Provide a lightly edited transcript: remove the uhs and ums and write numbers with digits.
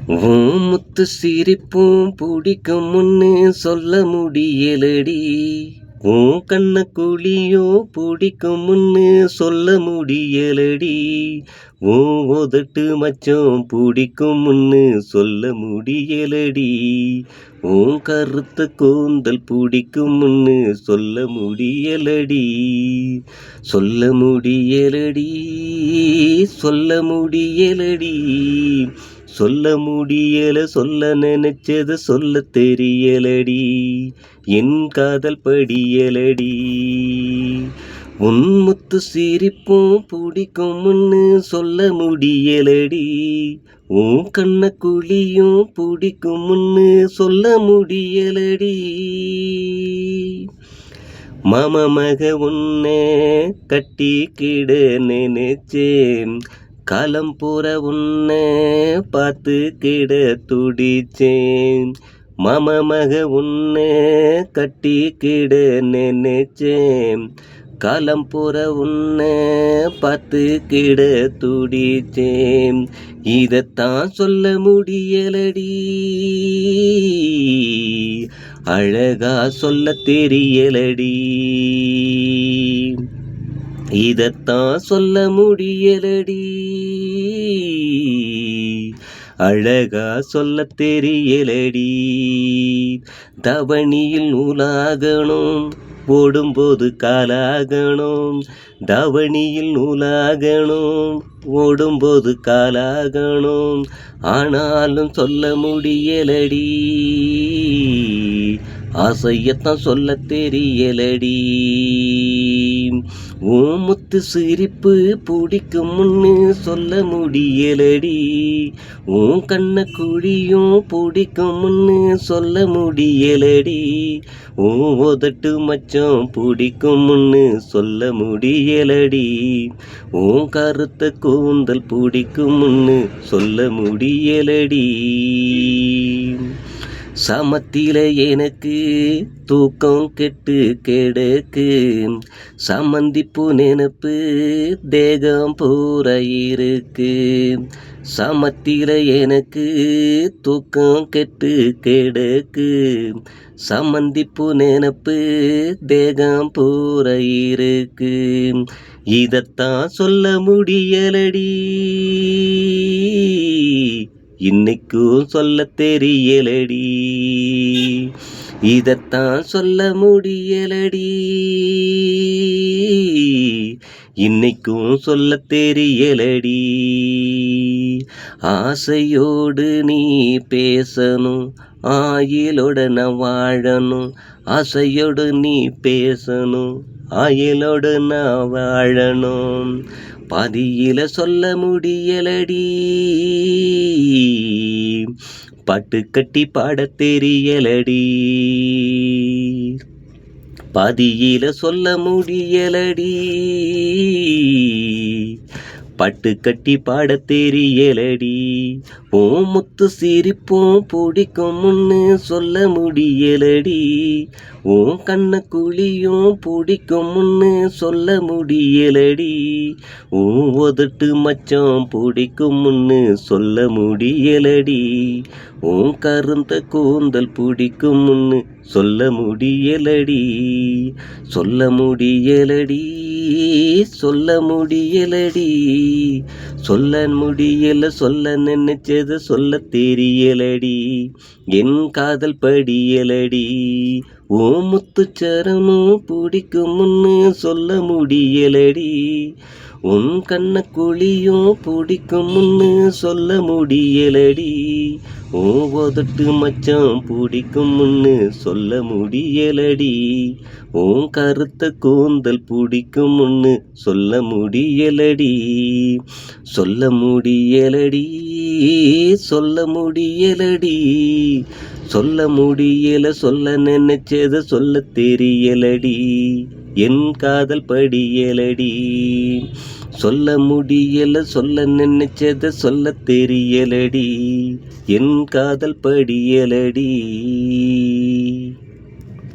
உன் முத்து சிரிப்பும் பிடிக்கும் முன்னு சொல்ல முடியலடி. உன் கண்ண குழியோ பிடிக்கும் முன்னு சொல்ல முடியலடி. உன் உதட்டு மச்சம் பிடிக்கும் முன்னு சொல்ல முடியலடி. உன் கருத்த கூந்தல் பிடிக்கும் முன்னு சொல்ல முடியலடி. சொல்ல முடியலடி, சொல்ல முடியலடி. சொல்ல முடியல, சொல்ல நினைச்சது சொல்ல தெரியலடி. என் காதல் படியலடி. உன் முத்து சிரிப்பும் பிடிக்கும் முன்னு சொல்ல முடியலடி. உன் கண்ண குழியும் பிடிக்கும் முன்னு சொல்ல முடியலடி. மக உன்னை கட்டிக்கிட நினைச்சேன். காலம் பூர உன்னை பார்த்து கிட துடிச்சேன். மக உன்னை கட்டிக்கிட நினைச்சேன். காலம் பூர உன்னை பார்த்து கிட துடிச்சேன். இதத்தான் சொல்ல முடியலடி. அழகா சொல்ல தெரியலடி. இதத்தான் சொல்ல முடியலடி. அழகா சொல்ல தெரியலடி. தவணியில் நூலாகணும், ஓடும்போது காலாகணும். தவணியில் நூலாகணும், ஓடும்போது காலாகணும். ஆனாலும் சொல்ல முடியலடி. ஆசையத்தான் சொல்ல தெரியலடி. உன் முத்து சிரிப்பு பிடிக்கும் முன்னு சொல்ல முடியலடி. உன் கண்ண குழியும் பிடிக்கும் முன்னு சொல்ல முடியலடி. உன் உதட்டு மச்சம் பிடிக்கும் முன்னு சொல்ல முடியலடி. உன் கருத்த கூந்தல் பிடிக்கும் முன்னு சொல்ல முடியலடி. சமத்தில எனக்கு தூக்கம் கெட்டு கெடுக்கு. சமந்திப்பு நினப்பு தேகம் பூரா இருக்கு. சமத்தில எனக்கு தூக்கம் கெட்டு கெடுக்கு. சமந்திப்பு நினப்பு தேகம் பூரா இருக்கு. இதத்தான் சொல்ல முடியலடி. இன்னைக்கும் சொல்ல தெரியலடி. இதத்தான் சொல்ல முடியலடி. இன்னைக்கும் சொல்ல தெரியலடி. ஆசையோடு நீ பேசணும், ஆயிலோட நான் வாழணும். ஆசையோடு நீ பேசணும், ஆயிலோடு நான் வாழணும். பாதியில சொல்ல முடியலடி. பாட்டு கட்டி பாட தெரியலடி. பாதியில சொல்ல முடியலடி. பட்டு கட்டி பாட தெரியலடி. உன் முத்து சிரிப்பும் பிடிக்கும் முன்னு சொல்ல முடியலடி. உன் கண்ண குழியும் பிடிக்கும் முன்னு சொல்ல முடியலடி. உன் உதட்டு மச்சம் பிடிக்கும் முன்னு சொல்ல முடியலடி. உன் கருந்த கூந்தல் பிடிக்கும் முன்னு சொல்ல முடியலடி. சொல்ல முடியலடி, சொல்ல முடியலடி. சொல்ல முடியல, சொல்ல நினைச்சது சொல்ல தெரியலடி. என் காதல் படியலடி. ஓ முத்துச்சரமும் பிடிக்கும் முன்னு சொல்ல முடியலடி. உன் கண்ண குழியும் பிடிக்கும் முன்னு சொல்ல முடியலடி. ஓ உதட்டு மச்சம் பிடிக்கும் முன்னு சொல்ல முடியலடி. உன் கருத்த கூந்தல் பிடிக்கும் முன்னு சொல்ல முடியலடி. சொல்ல முடியலடி, சொல்ல முடியலடி. சொல்ல முடியல, சொல்ல நினைச்சத சொல்ல தெரியலடி. என் காதல் படியலடி. சொல்ல முடியல, சொல்ல நினைச்சத சொல்ல தெரியலடி. என் காதல் படியலடி.